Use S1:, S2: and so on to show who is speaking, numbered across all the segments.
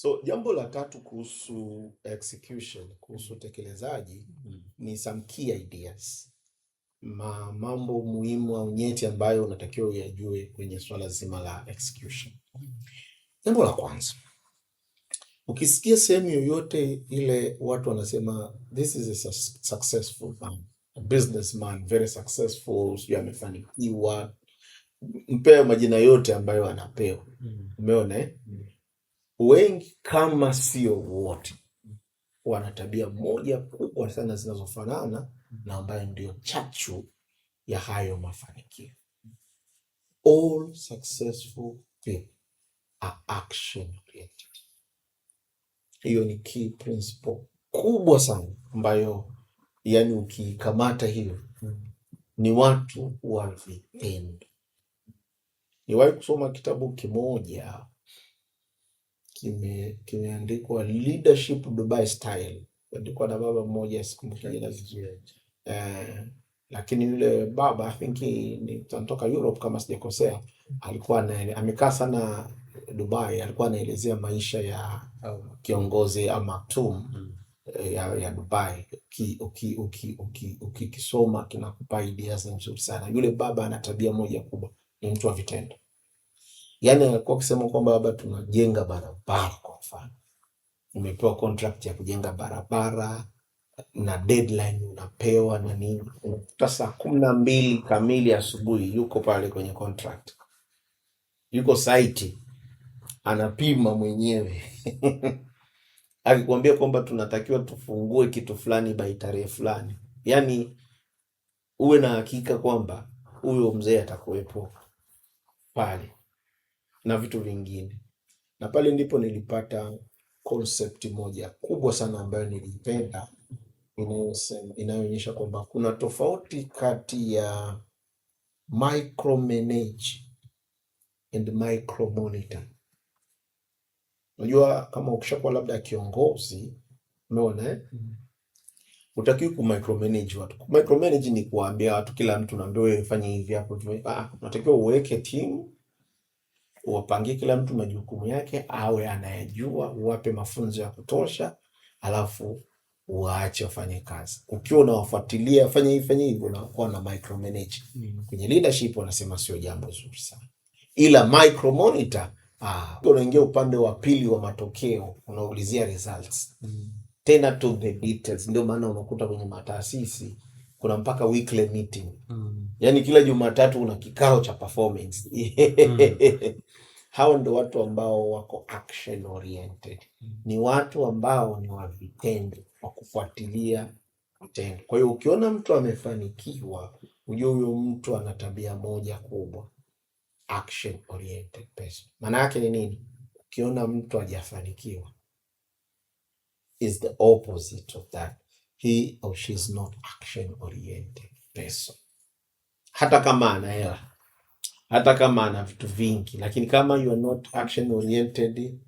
S1: So jambo la tatu kuhusu execution, kuhusu utekelezaji ni some key ideas. Mambo muhimu au nyeti ambayo unatakiwa uyajue kwenye swala zima la execution. Jambo la kwanza, ukisikia sehemu yoyote ile watu wanasema this is a successful man, a businessman, very successful, sio amefanikiwa, mpeo majina yote ambayo anapewa. Umeona wengi kama sio wote wana tabia moja kubwa sana zinazofanana na ambayo ndio chachu ya hayo mafanikio. All successful people are action oriented. Hiyo ni key principle kubwa sana ambayo yani ukikamata hiyo ni watu wa vitendo. Niwahi kusoma kitabu kimoja kimeandikwa Leadership Dubai Style, andikwa na baba mmoja, sikumbuki jina vizuri. Lakini yule baba I think ni anatoka Europe kama sijakosea, alikuwa amekaa sana Dubai, alikuwa anaelezea maisha ya kiongozi Al Maktoum ya Dubai. Ukisoma kinakupa ideas nzuri sana. Yule baba ana tabia moja kubwa, ni mtu wa vitendo. Yani alikuwa akisema kwamba baba, tunajenga barabara kwa mfano. Umepewa contract ya kujenga barabara na deadline unapewa na nini. Saa 12 kamili asubuhi yuko pale kwenye contract. Yuko site anapima mwenyewe. Akikwambia kwamba tunatakiwa tufungue kitu fulani by tarehe fulani. Yani uwe na hakika kwamba huyo mzee atakuwepo pale na vitu vingine. Na pale ndipo nilipata concept moja kubwa sana ambayo nilipenda, inayoonyesha kwamba kuna tofauti kati ya micromanage and micromonitor. Unajua kama ukishakuwa labda kiongozi, umeona utakiwa ku micromanage watu. Micromanage ni kuambia watu, kila mtu naambia wewe fanya hivi hapo. Unatakiwa uweke timu, uwapangie kila mtu majukumu yake, awe anayajua, uwape mafunzo ya kutosha, alafu waache wafanye kazi. Ukiwa unawafuatilia fanya hivi, unakuwa na micromanage. Kwenye leadership wanasema sio jambo zuri sana. Ila micromonitor, unaingia upande wa pili wa matokeo, unaulizia results. Tena to the details. Ndio maana unakuta kwenye mataasisi kuna mpaka weekly meeting. Yani kila Jumatatu una kikao cha performance. Hao ndio watu ambao wako action oriented. Ni watu ambao ni wa vitendo, wa kufuatilia vitendo. Kwa hiyo ukiona mtu amefanikiwa, ujue huyo mtu ana tabia moja kubwa, action oriented person. Maana yake ni nini? Ukiona mtu hajafanikiwa, is the opposite of that. He or she is not action oriented person. Hata kama ana hela, hata kama ana vitu vingi, lakini kama you are not action oriented,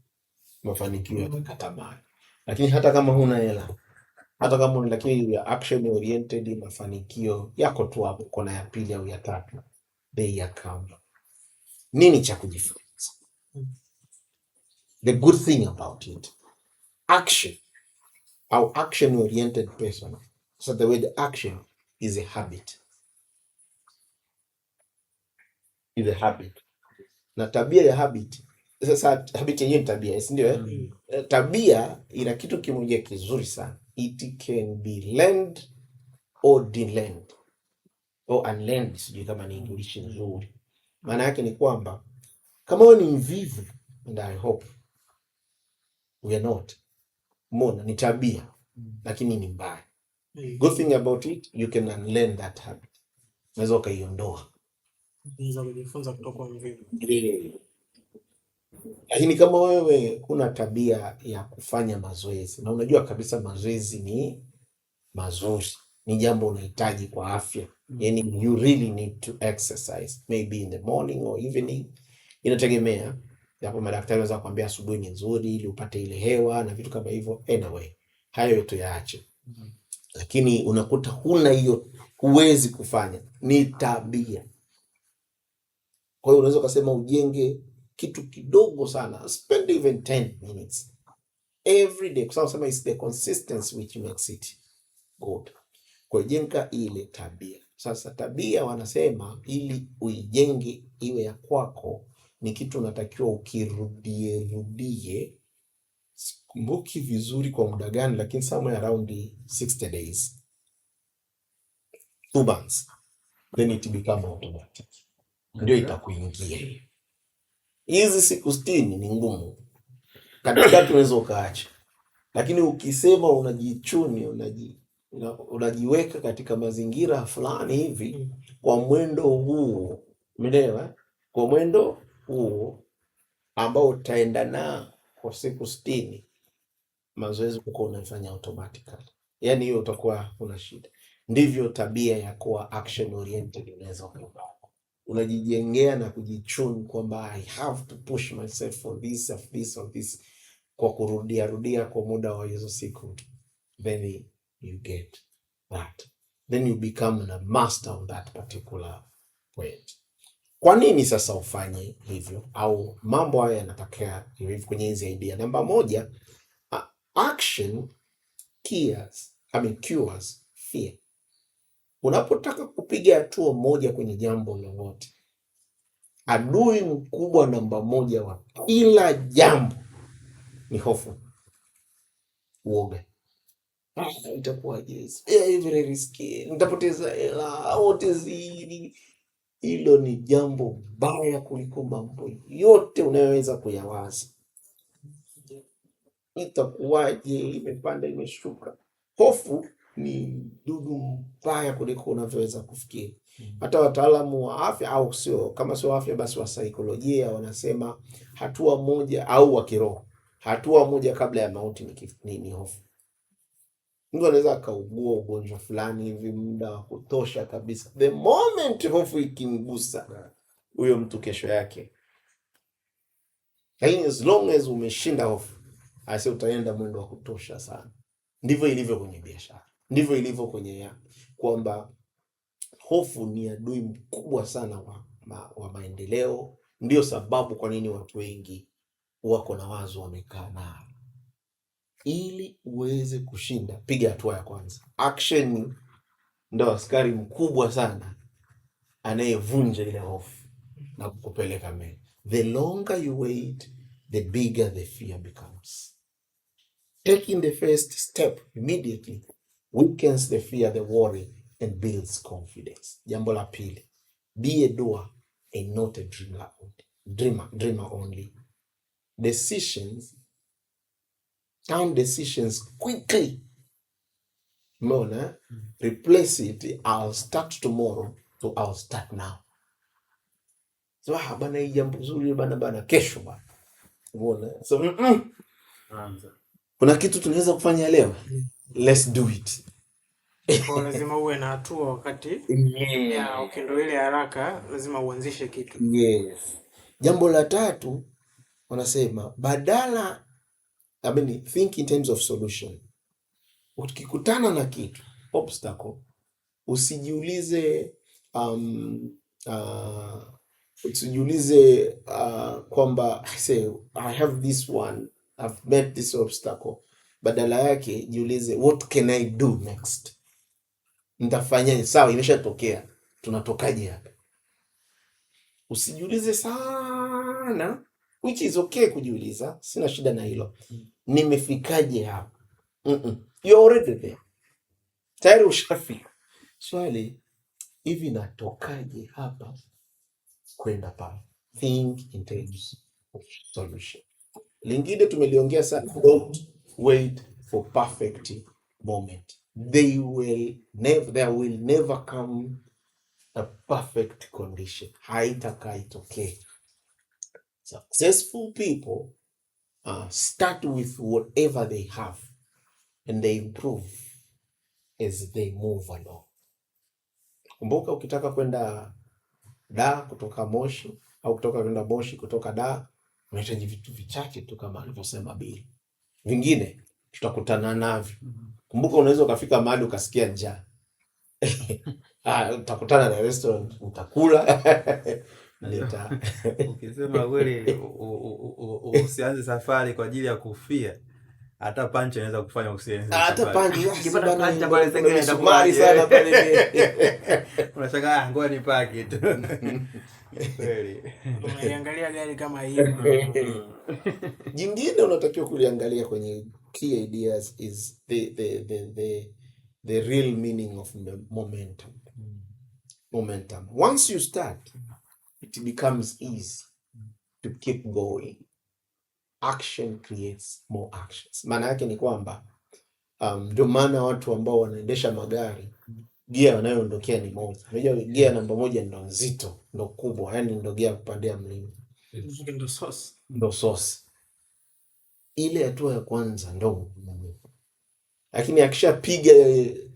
S1: mafanikio yatakatamani. Lakini hata kama huna hela, hata kama lakini you are action oriented, mafanikio yako tu hapo kona ya pili au ya tatu, they are coming. Nini cha kujifunza? The good thing about it, action, our action oriented person. So the word action is a habit. Is a habit. Na tabia ya habit, sasa habit yenyewe ni tabia, si ndio? Tabia ina kitu kimoja kizuri sana. It can be learned or de-learned or unlearned, sijui kama ni English nzuri. Maana yake ni kwamba kama wewe ni mvivu, and I hope we are not, mbona ni tabia lakini ni mbaya. Good thing about it, you can unlearn that habit. Unaweza ukaiondoa.
S2: Unaweza kujifunza kutoka kwa mvivu.
S1: Lakini kama wewe kuna tabia ya kufanya mazoezi, na unajua kabisa mazoezi ni mazuri, ni jambo unahitaji kwa afya. Yani you really need to exercise, maybe in the morning or evening. Inategemea. Japo madaktari wanaweza kuambia asubuhi ni nzuri ili upate ile hewa na vitu kama hivyo. Anyway, hayo yote yaache. Lakini unakuta huna hiyo, huwezi kufanya, ni tabia. Kwa hiyo unaweza kusema ujenge kitu kidogo sana, spend even 10 minutes every day, kwa sababu it's the consistency which makes it good. Kwa jenga ile tabia. Sasa tabia wanasema ili uijenge iwe ya kwako ni kitu unatakiwa ukirudie. Sikumbuki vizuri kwa muda gani, lakini somewhere around 60 days, 2 months, then it become automatic. Ndio itakuingia. Hizi siku 60 ni ngumu. Katikati unaweza ukaacha. Lakini ukisema unajichuni, unajiweka katika mazingira fulani hivi kwa mwendo huu, umeelewa? Kwa mwendo huu ambao utaenda na kwa siku 60, mazoezi uko unafanya automatically. Yaani hiyo utakuwa una shida. Ndivyo tabia ya kuwa action oriented inaweza kuwa. Unajijengea na kujichuni kwamba I have to push myself for this kwa kurudia kwa muda wa hizo siku, then you get that, then you become a master on that particular point. Kwa nini sasa ufanye hivyo, au mambo haya yanatokea hivi kwenye hizi idea? Namba moja, action cures fear. Unapotaka kupiga hatua moja kwenye jambo lolote, adui mkubwa namba moja wa kila jambo ni hofu, uoga. Itakuwaje? Very risky. Nitapoteza hela, hoteli. Hilo ni jambo baya kuliko mambo yote unayoweza kuyawaza. Itakuwaje? Imepanda, imeshuka. Hofu ni dudu mbaya kuliko unavyoweza kufikiri. Hata wataalamu wa afya, au sio, kama sio afya basi wa saikolojia, wanasema hatua moja, au wa kiroho, hatua moja kabla ya mauti ni hofu. Mtu anaweza akaugua ugonjwa fulani hivi muda wa kutosha kabisa, the moment hofu ikimgusa huyo mtu kesho yake. Lakini as long as umeshinda hofu, ase utaenda mwendo wa kutosha sana. Ndivyo ilivyo kwenye biashara, ndivyo ilivyo kwenye kwamba hofu ni adui mkubwa sana wa maendeleo. Ndio sababu kwa nini watu wengi wako na wazo wamekaa nao. Ili uweze kushinda, piga hatua ya kwanza. Action ndio askari mkubwa sana anayevunja ile hofu na kukupeleka mbele. The longer you wait, the bigger the fear becomes. Taking the first step immediately weakens the fear, the worry, and builds confidence. Jambo la pili, be a doer and not a dreamer only. Decisions quickly. Mona, replace it, I'll start tomorrow to I'll start now. So bana, hii jambo zuri bana kesho bana. Unaona? So kuna kitu tunaweza kufanya leo. Let's do it.
S2: Kwa lazima uwe na hatua wakati ya ukendo ile haraka, lazima uanzishe kitu.
S1: Yes. Jambo la tatu wanasema badala, think in terms of solution. Ukikutana na kitu obstacle, usijiulize kwamba I have this one, I've met this obstacle. Badala yake jiulize what can I do next? Nitafanyaje? Sawa, imeshatokea, tunatokaje hapa? Usijiulize sana, which is okay kujiuliza, sina shida na hilo. Nimefikaje hapa? You're already there. Tayari ushafika. Swali, hivi natokaje hapa kwenda pale? Think in terms of solution. Lingine tumeliongea sana, don't wait for perfect moment. There will never come a perfect condition. Haitakaitokea. Successful people start with whatever they have and they improve as they move along. Kumbuka, ukitaka kwenda Dar kutoka Moshi, au kutoka kwenda Moshi kutoka Dar, unahitaji vitu vichache tu kama alivyosema Bill. Vingine tutakutana navyo. Kumbuka, unaweza ukafika mahali ukasikia njaa. Utakutana na restaurant, utakula.
S3: Ukisema kweli usianze safari kwa ajili ya kufia, hata punch inaweza kufanya usienze.
S1: Hata punch
S3: ukipata punch pale sengine itakuwa
S1: sana pale.
S3: Unashangaa ngoja nipake tu. Kweli.
S2: Unaiangalia gari kama hiyo.
S1: Jingine unatakiwa kuliangalia kwenye key ideas is the real meaning of momentum. Momentum. Once you start, it becomes easy to keep going. Action creates more actions. Maana yake ni kwamba ndio maana watu ambao wanaendesha magari gia wanayoondokea ni moja. Unajua gia namba moja ndo nzito, ndo kubwa, yani ndo gia kupandia mlima. Ndo source. Ile hatua ya kwanza ndo. Lakini akishapiga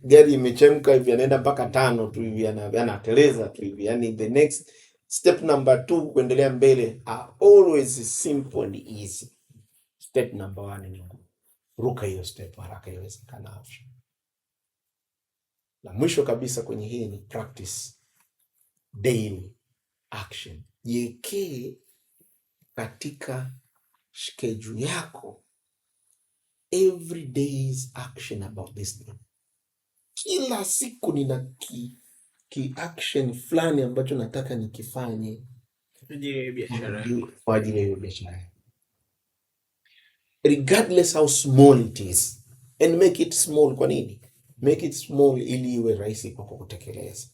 S1: gari imechemka hivi anaenda mpaka 5 tu hivi anateleza tu hivi. Yani the next step number 2 kuendelea mbele are always simple and easy. Step number 1 ni ruka hiyo step haraka iwezekanavyo. Na mwisho kabisa kwenye hii ni practice daily action. Jiwekee katika schedule yako every day's action about this thing. Kila siku nina action fulani ambacho nataka nikifanye kwa ajili ya biashara. Regardless how small it is, and make it small. Kwa nini? Make it small ili iwe rahisi kwa kutekeleza.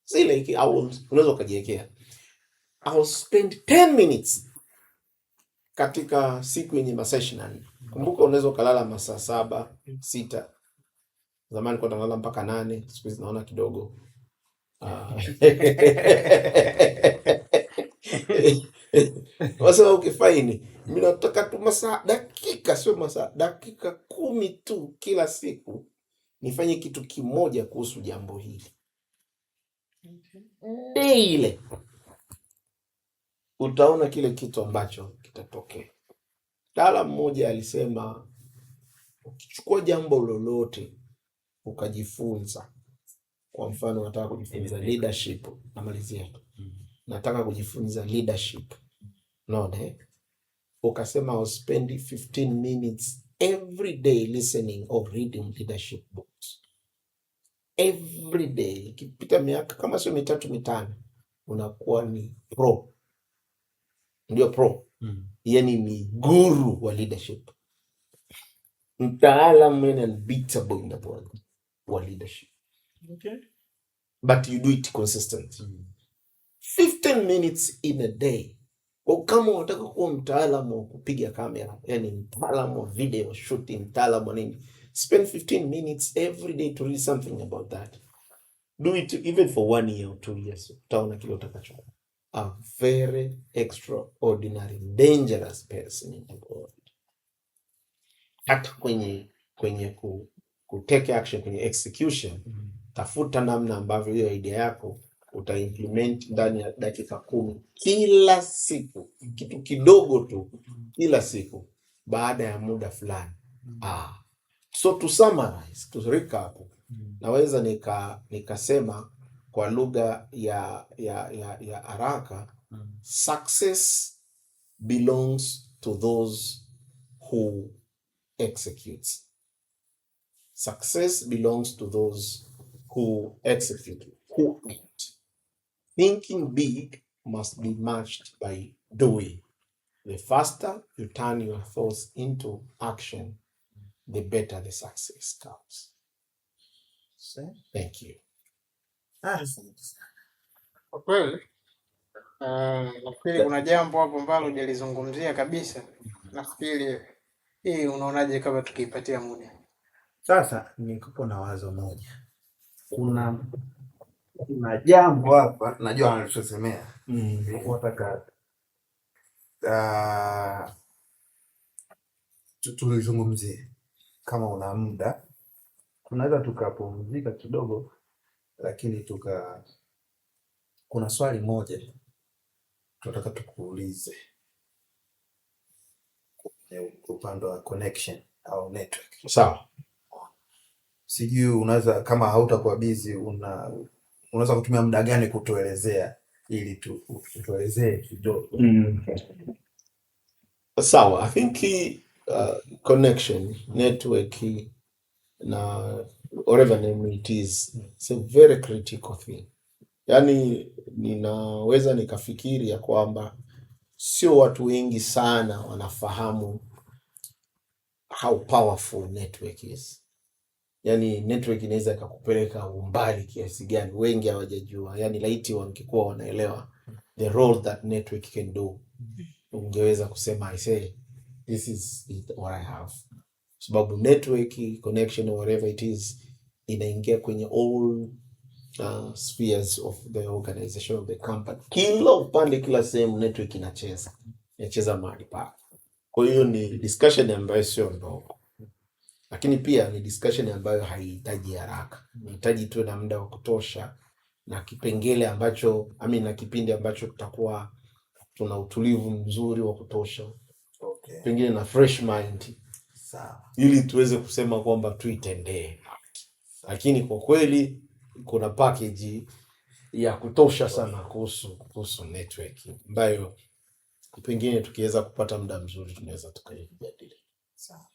S1: Zile unaweza kujiwekea I'll spend 10 minutes katika siku yenye masaa 24. Kumbuka unaweza kulala masaa 7, 6. Zamani kwa nalala mpaka 8, siku hizi naona kidogo. Wasema ukifaini, mimi nataka tu masaa dakika, sio masaa dakika 10 tu kila siku nifanye kitu kimoja kuhusu jambo hili. Ile utaona kile kitu ambacho kitatokea. Mtaalamu mmoja alisema ukichukua jambo lolote ukajifunza, kwa mfano nataka kujifunza leadership, namalizia tu. Nataka kujifunza leadership. Naona ukasema I'll spend 15 minutes every day listening or reading leadership books. Every day. Ikipita miaka kama sio 3 5 unakuwa ni pro. Ndio pro. Yani ni guru wa leadership. Mtaalamu and unbeatable in the world wa leadership.
S2: Okay.
S1: But you do it consistently. 15 minutes in a day. Kwa kama unataka kuwa mtaalamu wa kupiga kamera, yani mtaalamu wa video shooting, mtaalamu wa nini, spend 15 minutes every day to read something about that. Do it even for 1 year or 2 years. Utaona kile utakachokuwa. A very extraordinary, dangerous person in the world. Hata kwenye ku take action, kwenye execution, tafuta namna ambavyo hiyo idea yako utaimplement ndani ya dakika 10 kila siku, kitu kidogo tu kila siku baada ya muda fulani. So to summarize, to recap, naweza nikasema kwa lugha ya haraka, success belongs to those who execute. Success belongs to those who execute, who act. Thinking big must be matched by doing. The faster you turn your thoughts into action, the better the success comes. Thank you.
S2: Kwa kweli, nafikiri kuna jambo hapo ambalo hujalizungumzia kabisa. Nafikiri hii unaonaje kama tukiipatia muda?
S3: Sasa niko na wazo moja. Kuna jambo hapa najua anatusemea. Nataka tulizungumzie. Kama una muda tunaweza tukapumzika kidogo, lakini kuna swali moja tunataka tukuulize upande wa connection au network.
S1: Sawa.
S3: Sijui unaweza, kama hautakuwa busy, unaweza kutumia muda gani kutuelezea ili tuelezee kidogo.
S1: Sawa. I think connection, network na whatever name it is, it's a very critical thing. Yani ninaweza nikafikiri ya kwamba sio watu wengi sana wanafahamu how powerful network is. Yani network inaweza ikakupeleka umbali kiasi gani, wengi hawajajua. Yani laiti wangekuwa wanaelewa the role that network can do, ungeweza kusema I say this is what I have. Sababu network connection or whatever it is inaingia kwenye all spheres of the organization of the company. Kila upande, kila sehemu network inacheza mahali pale. Kwa hiyo ni discussion ambayo sio ndogo, lakini pia ni discussion ambayo haihitaji haraka. Inahitaji tu na muda wa kutosha na kipengele ambacho na kipindi ambacho tutakuwa tuna utulivu mzuri wa kutosha.
S3: Okay.
S1: Pengine na fresh mind.
S3: Sawa. Ili
S1: tuweze kusema kwamba tuitendee haki. Lakini kwa kweli kuna package ya kutosha sana kuhusu network ambayo pengine tukiweza kupata muda mzuri tunaweza tukaijadili.
S3: Sawa.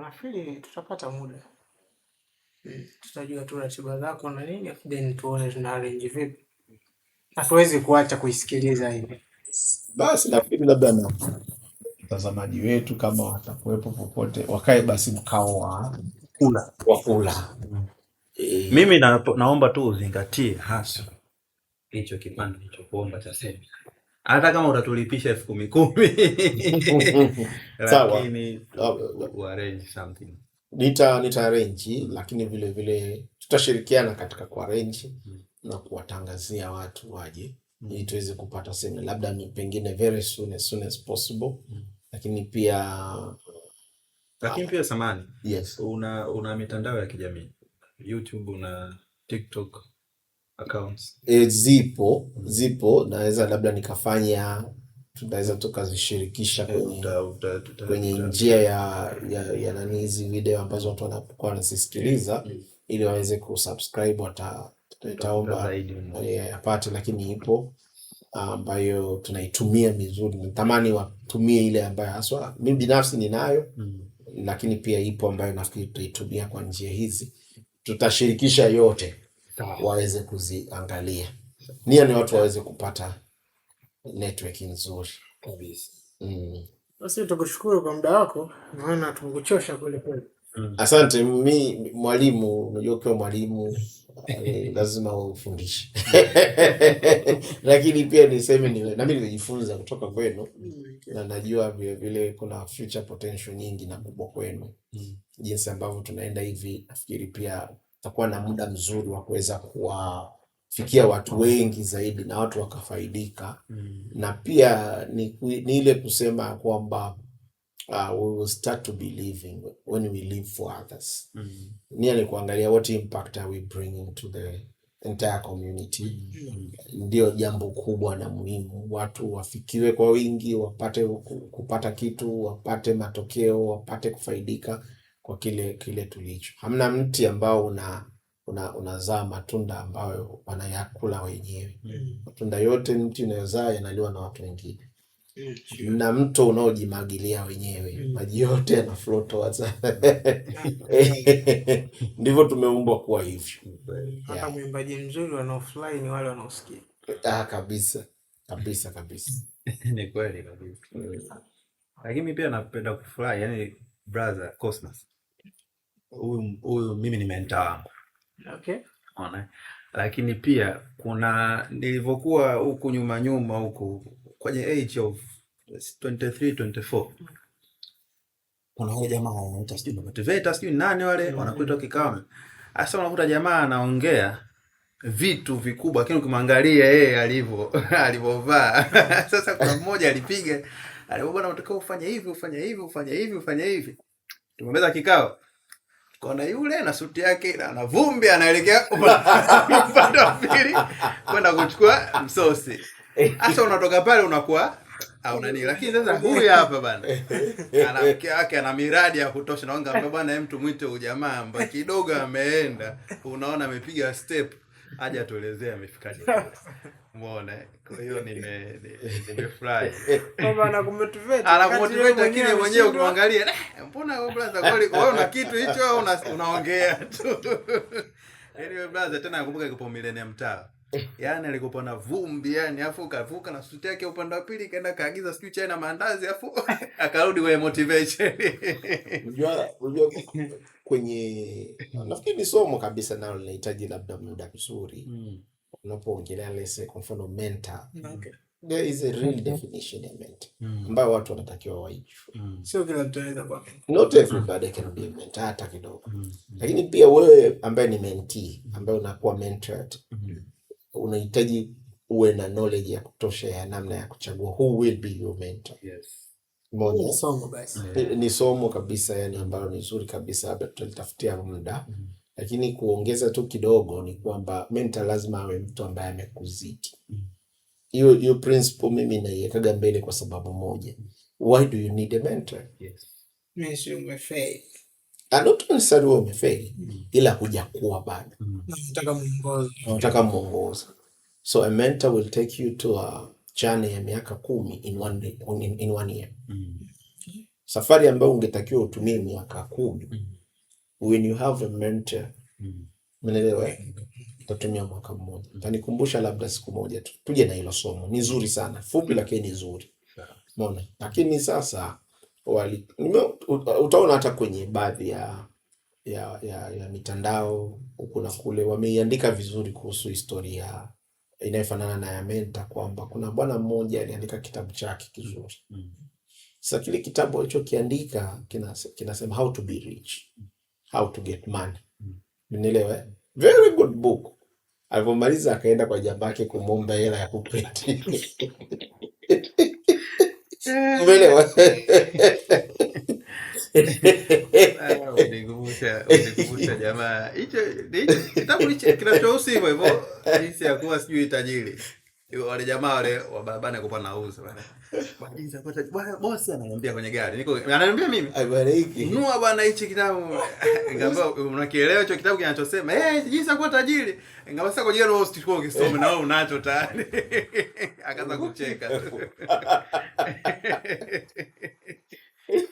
S2: Nafikiri tutapata muda. Tutajua tu ratiba zako na nini, then tuone tuna arrange vipi. Hatuwezi kuacha kuisikiliza hivi.
S1: Basi nafikiri labda na watazamaji wetu kama watakuwepo popote wakae basi mkao wa kula.
S4: Mimi naomba tu uzingatie hasa hicho kipande nilichokuomba cha semina. Hata kama utatulipisha 10,000 lakini arrange something.
S1: Nita arrange, lakini vile vile tutashirikiana katika ku arrange na kuwatangazia watu waje ili tuweze kupata semina, labda ni pengine very soon, as soon as possible. Lakini pia
S4: samani.
S1: Yes.
S4: Una mitandao ya kijamii, YouTube, una TikTok accounts?
S1: Zipo, naweza labda tunaweza tukazishirikisha kwenye njia ya nani, hizi video ambazo watu wanapokuwa wanasikiliza ili waweze kusubscribe. Tutaomba apate, lakini ipo ambayo tunaitumia vizuri. Natamani watumie ile ambayo haswa mimi binafsi ninayo, lakini pia ipo ambayo nafikiri tutaitumia kwa njia hizi. Tutashirikisha yote waweze kuziangalia. Nia ni watu waweze kupata network nzuri
S2: kabisa. Basi tukushukuru kwa muda wako, maana tumekuchosha kweli kweli.
S1: Asante. Mimi mwalimu, unajua ukiwa mwalimu lazima ufundishe. Lakini pia niseme na mimi nimejifunza kutoka kwenu, na najua vile vile kuna future potential nyingi na kubwa kwenu. Jinsi ambavyo tunaenda hivi, nafikiri pia tutakuwa na muda mzuri wa kuweza kuwafikia watu wengi zaidi na watu wakafaidika. Na pia ni ile kusema kwamba we will start to be living when we live for others. Nia ni kuangalia what impact are we bringing to the entire community. Ndio jambo kubwa na muhimu. Watu wafikiwe kwa wingi, wapate kupata kitu, wapate matokeo, wapate kufaidika kwa kile tulicho. Hamna mti ambao unazaa matunda ambayo wanayakula wenyewe. Matunda yote mti unayozaa yanaliwa na watu wengine. Na mto unaojimagilia wenyewe, maji yote yana flow towards. Ndivyo tumeumbwa kuwa hivyo.
S2: Hata mwimbaji mzuri wanaofly ni wale wanaosikia.
S1: Kabisa.
S4: Ni kweli kabisa. Lakini pia napenda kufly, yani brother Cosmas. Huyu mimi ni mentor wangu.
S2: Okay.
S4: Unaona? Lakini pia kuna nilivyokuwa huku nyuma huku kwenye age of 23, 24. Kuna wale jamaa wanaita sijui motivator sijui nani wale wanakuita kikao. Sasa unakuta jamaa anaongea vitu vikubwa, lakini ukimwangalia yeye alivyovaa. Sasa kuna mmoja alipiga, bwana unataka ufanye hivi. Tumemeza kikao. Kuna yule na suti yake na vumbi anaelekea upande wa pili kwenda kuchukua msosi. Sasa unatoka pale unakuwa au nani, lakini sasa huyu hapa bana ana mke wake, ana miradi ya kutosha, naomba bwana mtu mwite ujamaa ambaye kidogo ameenda, unaona amepiga step aje atuelezee amefikaje. Umeona? Kwa hiyo nimefurahi.
S2: Kwamba anakumotivate.
S4: Anakumotivate lakini mwenyewe ukimwangalia, mbona wewe brother kweli wewe una kitu hicho au unaongea tu. Yaani wewe brother tena nakumbuka kipo Millennium Tower. Yaani alikuwa na vumbi yani, afu kavuka na suti yake upande wa pili kaenda kaagiza sijui chai na maandazi, afu akarudi kwenye motivation.
S1: Unajua kwenye nafikiri ni somo kabisa nalo linahitaji labda muda mzuri. Unapoongelea lese kwa mfano mentor.
S2: Okay.
S1: There is a real definition ya mentor ambayo watu wanatakiwa waijue.
S2: Sio kila mtu anaweza kuwa mentor.
S1: Not everybody can be a mentor hata kidogo. Lakini pia wewe ambaye ni mentee, ambaye unakuwa mentored, unahitaji uwe na knowledge ya kutosha ya namna ya kuchagua who will be your mentor.
S4: Yes.
S1: Moja,
S2: Somo basi.
S1: ni somo kabisa yani ambalo ni nzuri kabisa, labda tutalitafutia muda. Lakini kuongeza tu kidogo ni kwamba mentor lazima awe mtu ambaye amekuzidi. Hiyo principle mimi naiwekaga mbele kwa sababu moja. Why do you need a mentor?
S4: Yes.
S2: Mimi sio umefail.
S1: Not necessarily umefail, ila hujakuwa bado. Nataka muongozo. So a mentor will take you to a journey ya miaka 10 in one year. Safari ambayo ungetakiwa utumie miaka 10. When you have a mentor, umeelewa? Utatumia mwaka mmoja. Utanikumbusha labda siku moja tu. Tuje na hilo somo. Ni nzuri sana. Fupi lakini ni nzuri. Umeona? Lakini sasa utaona hata kwenye baadhi ya mitandao huku na kule wameiandika vizuri kuhusu historia inayofanana na ya mentor, kwamba kuna bwana mmoja aliandika kitabu chake kizuri. Sasa kile kitabu alichokiandika kinasema how to be rich, how to get money. Umeelewa? Very good book. Alipomaliza akaenda kwa jambake kumomba hela ya kupeti. Umeelewa?
S4: Unikumbusha jamaa. Hicho kitabu hicho kinachohusu hivyo jinsi ya kuwa sijui tajiri. Wale jamaa wale wa barabarani kupa nauza bwana. Jinsi kupata bosi ananiambia kwenye gari. Ananiambia mimi.
S1: Bwana hiki.
S4: Nunua bwana hichi kitabu. Ngamba unakielewa hicho kitabu kinachosema jinsi kuwa tajiri. Ngamba sasa kwa jero host kwa ukisoma na wewe unacho tayari. Akaanza kucheka.